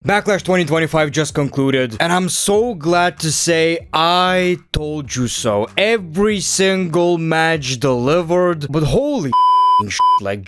Backlash 2025 just concluded, and I'm so glad to say I told you so. Every single match delivered, but holy like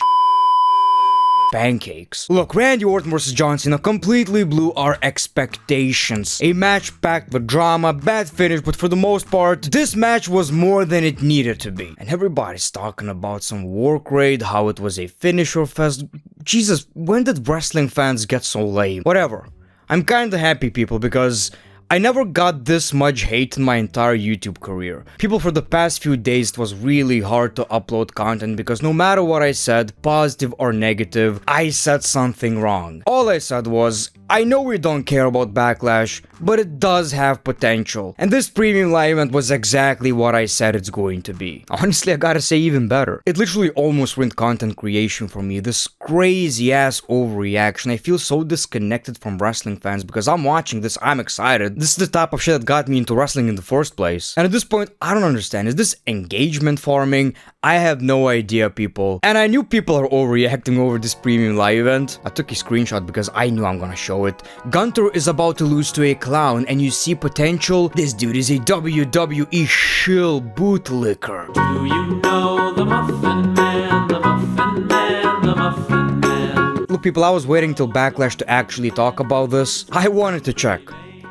pancakes. Look, Randy Orton versus John Cena completely blew our expectations. A match packed with drama, bad finish, but for the most part, this match was more than it needed to be. And everybody's talking about some work rate, how it was a finisher fest. Jesus, when did wrestling fans get so lame? Whatever. I'm kinda happy, people, because I never got this much hate in my entire YouTube career. People, for the past few days, it was really hard to upload content because no matter what I said, positive or negative, I said something wrong. All I said was, I know we don't care about Backlash, but it does have potential. And this premium live event was exactly what I said it's going to be. Honestly, I gotta say even better. It literally almost ruined content creation for me. This crazy ass overreaction. I feel so disconnected from wrestling fans because I'm watching this, I'm excited. This is the type of shit that got me into wrestling in the first place. And at this point, I don't understand. Is this engagement farming? I have no idea, people. And I knew people are overreacting over this premium live event. I took a screenshot because I knew I'm gonna show it. Gunther is about to lose to a clown and you see potential. This dude is a WWE shill bootlicker. Do you know the Muffin Man, the Muffin Man, the Muffin Man? Look, people, I was waiting till Backlash to actually talk about this. I wanted to check.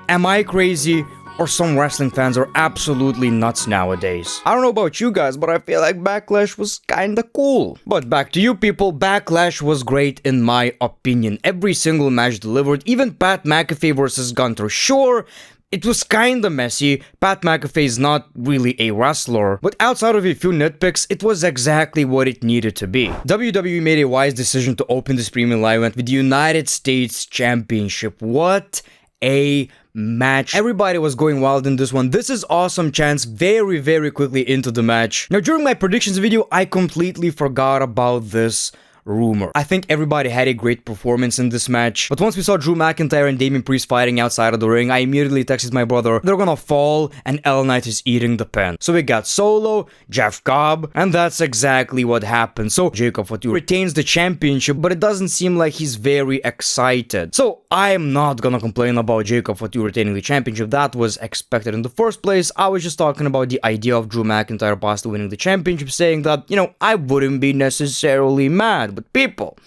Am I crazy? Or some wrestling fans are absolutely nuts nowadays. I don't know about you guys, but I feel like Backlash was kinda cool. But back to you, people, Backlash was great in my opinion. Every single match delivered, even Pat McAfee versus Gunther. Sure, it was kinda messy. Pat McAfee is not really a wrestler, but outside of a few nitpicks, it was exactly what it needed to be. WWE made a wise decision to open this premium live event with the United States Championship. What a match. Everybody was going wild in this one. This is awesome chance very quickly into the match. Now, during my predictions video, I completely forgot about this rumor. I think everybody had a great performance in this match, but once we saw Drew McIntyre and Damian Priest fighting outside of the ring, I immediately texted my brother, they're gonna fall and LA Knight is eating the pin. So we got Solo, Jeff Cobb, and that's exactly what happened. So Jacob Fatu retains the championship, but it doesn't seem like he's very excited. So I'm not gonna complain about Jacob Fatu retaining the championship. That was expected in the first place. I was just talking about the idea of Drew McIntyre possibly winning the championship, saying that, you know, I wouldn't be necessarily mad. But people,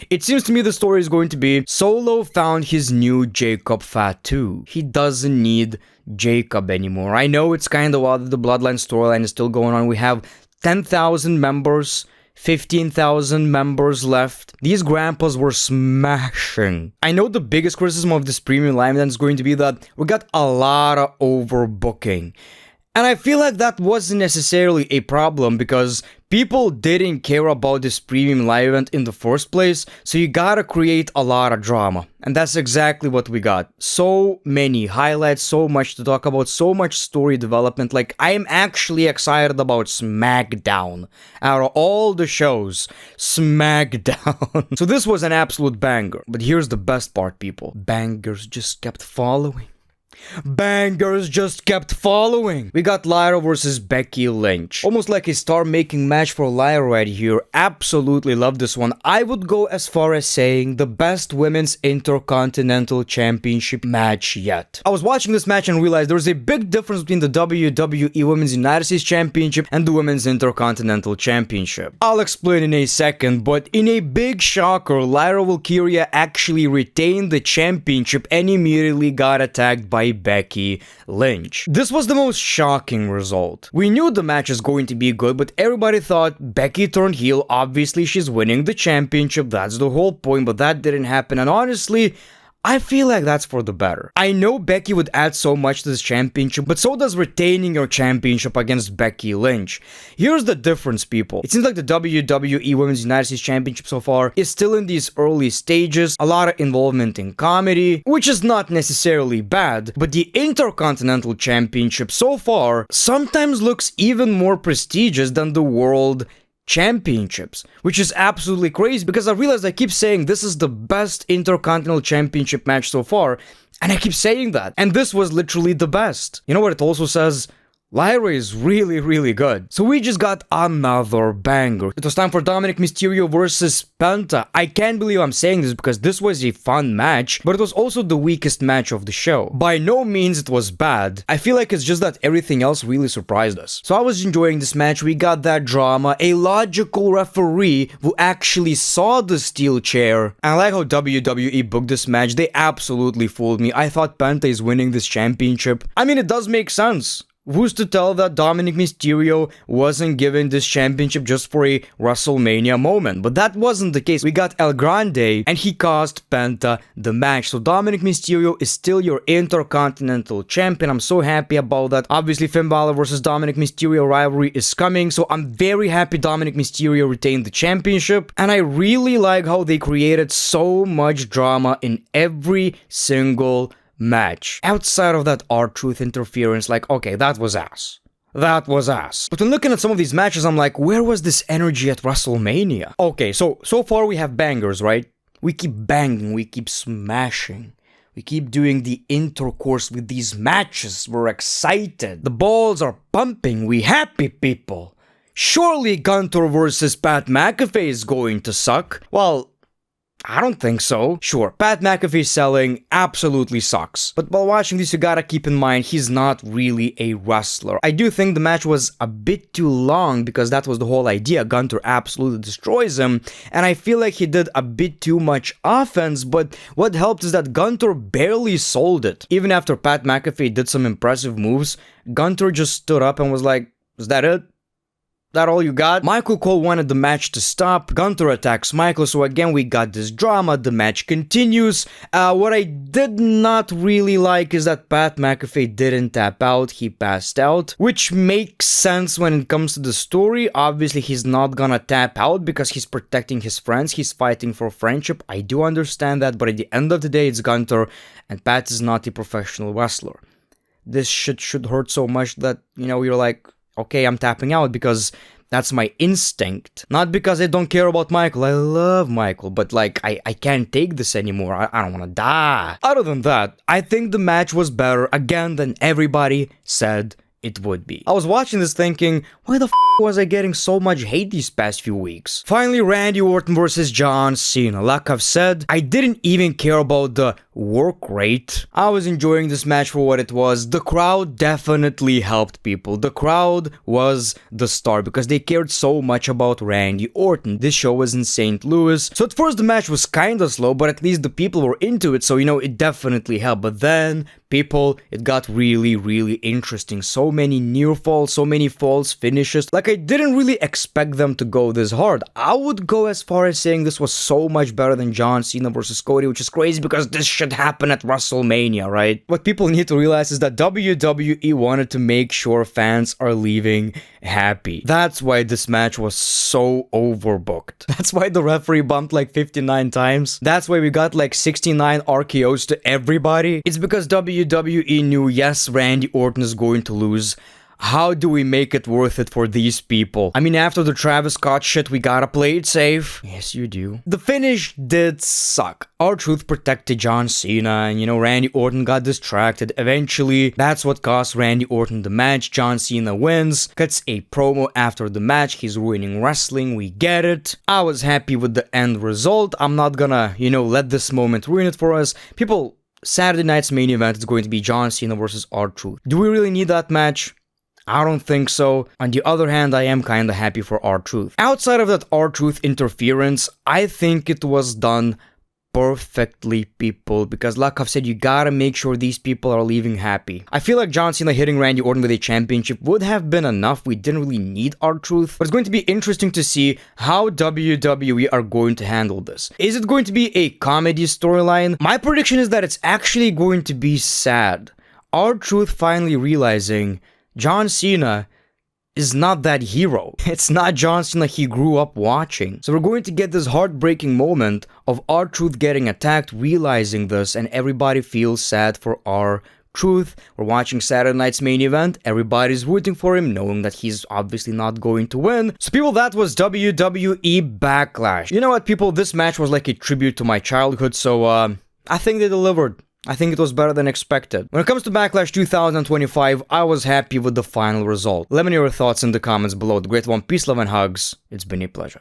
it seems to me the story is going to be Solo found his new Jacob Fatu. He doesn't need Jacob anymore. I know it's kind of wild that the Bloodline storyline is still going on. We have 10,000 members, 15,000 members left. These grandpas were smashing. I know the biggest criticism of this premium live event is going to be that we got a lot of overbooking. And I feel like that wasn't necessarily a problem because people didn't care about this premium live event in the first place, so you gotta create a lot of drama. And that's exactly what we got. So many highlights, so much to talk about, so much story development. Like, I am actually excited about SmackDown. Out of all the shows, SmackDown. So this was an absolute banger. But here's the best part, people. Bangers just kept following. Bangers just kept following. We got Lyra versus Becky Lynch. Almost like a star-making match for Lyra right here. Absolutely love this one. I would go as far as saying the best women's intercontinental championship match yet. I was watching this match and realized there's a big difference between the WWE Women's United States Championship and the Women's Intercontinental Championship. I'll explain in a second, but in a big shocker, Lyra Valkyria actually retained the championship and immediately got attacked by Becky Lynch. This was the most shocking result. We knew the match is going to be good, but everybody thought Becky turned heel. Obviously, she's winning the championship. That's the whole point, but that didn't happen. And honestly, I feel like that's for the better. I know Becky would add so much to this championship, but so does retaining your championship against Becky Lynch. Here's the difference, people. It seems like the WWE Women's United States Championship so far is still in these early stages, a lot of involvement in comedy, which is not necessarily bad, but the Intercontinental Championship so far sometimes looks even more prestigious than the World Championships, which is absolutely crazy because I realized I keep saying this is the best Intercontinental Championship match so far, and I keep saying that, and this was literally the best. You know what it also says? Lyra is really good. So we just got another banger. It was time for Dominic Mysterio versus Penta. I can't believe I'm saying this because this was a fun match, but it was also the weakest match of the show. By no means it was bad. I feel like it's just that everything else really surprised us. So I was enjoying this match. We got that drama, a logical referee who actually saw the steel chair. And I like how WWE booked this match. They absolutely fooled me. I thought Penta is winning this championship. I mean, it does make sense. Who's to tell that Dominic Mysterio wasn't given this championship just for a WrestleMania moment? But that wasn't the case. We got El Grande, and he cost Penta the match. So Dominic Mysterio is still your Intercontinental Champion. I'm so happy about that. Obviously, Finn Balor versus Dominic Mysterio rivalry is coming, so I'm very happy Dominic Mysterio retained the championship. And I really like how they created so much drama in every single match. Outside of that R-Truth interference, like, okay, that was ass. That was ass. But when looking at some of these matches, I'm like, where was this energy at WrestleMania? Okay, so far we have bangers, right? We keep banging, we keep smashing. We keep doing the intercourse with these matches. We're excited. The balls are pumping. We happy people. Surely Gunther versus Pat McAfee is going to suck. Well, I don't think so. Sure, Pat McAfee selling absolutely sucks. But while watching this, you gotta keep in mind he's not really a wrestler. I do think the match was a bit too long because that was the whole idea. Gunther absolutely destroys him. And I feel like he did a bit too much offense, but what helped is that Gunther barely sold it. Even after Pat McAfee did some impressive moves, Gunther just stood up and was like, is that it? That all you got? Michael Cole wanted the match to stop. Gunther attacks Michael, so again we got this drama. The match continues. What I did not really like is that Pat McAfee didn't tap out. He passed out, which makes sense when it comes to the story. Obviously, he's not gonna tap out because he's protecting his friends. He's fighting for friendship. I do understand that, but at the end of the day, it's Gunther, and Pat is not a professional wrestler. This shit should hurt so much that, you know, you're like, okay, I'm tapping out because that's my instinct. Not because I don't care about Michael. I love Michael, but like, I can't take this anymore. I don't want to die. Other than that, I think the match was better again than everybody said it would be. I was watching this thinking, why the f was I getting so much hate these past few weeks? Finally, Randy Orton versus John Cena. Like I've said, I didn't even care about the work rate. I was enjoying this match for what it was. The crowd definitely helped people. The crowd was the star because they cared so much about Randy Orton. This show was in St. Louis, so at first the match was kinda slow, but at least the people were into it, so you know, it definitely helped. But then, people, it got really interesting. So many near falls, so many false finishes. Like, I didn't really expect them to go this hard. I would go as far as saying this was so much better than John Cena versus Cody, which is crazy because this should happen at WrestleMania, right? What people need to realize is that WWE wanted to make sure fans are leaving happy. That's why this match was so overbooked. That's why the referee bumped like 59 times. That's why we got like 69 RKOs to everybody. It's because WWE knew, yes, Randy Orton is going to lose. How do we make it worth it for these people? I mean, after the Travis Scott shit, we gotta play it safe. Yes, you do. The finish did suck. R-Truth protected John Cena, and you know, Randy Orton got distracted. Eventually, that's what cost Randy Orton the match. John Cena wins, cuts a promo after the match. He's ruining wrestling, we get it. I was happy with the end result. I'm not gonna, you know, let this moment ruin it for us. People, Saturday night's main event is going to be John Cena versus R-Truth. Do we really need that match? I don't think so. On the other hand, I am kinda happy for R-Truth. Outside of that R-Truth interference, I think it was done perfectly, people, because like I've said, you gotta make sure these people are leaving happy. I feel like John Cena hitting Randy Orton with a championship would have been enough. We didn't really need R-Truth, but it's going to be interesting to see how WWE are going to handle this. Is it going to be a comedy storyline? My prediction is that it's actually going to be sad. R-Truth finally realizing John Cena is not that hero. It's not John Cena he grew up watching. So we're going to get this heartbreaking moment of R-Truth getting attacked, realizing this, and everybody feels sad for R-Truth. We're watching Saturday night's main event. Everybody's rooting for him, knowing that he's obviously not going to win. So people, that was WWE Backlash. You know what, people? This match was like a tribute to my childhood, so I think they delivered. I think it was better than expected. When it comes to Backlash 2025, I was happy with the final result. Let me know your thoughts in the comments below. The Great One, peace, love, and hugs. It's been a pleasure.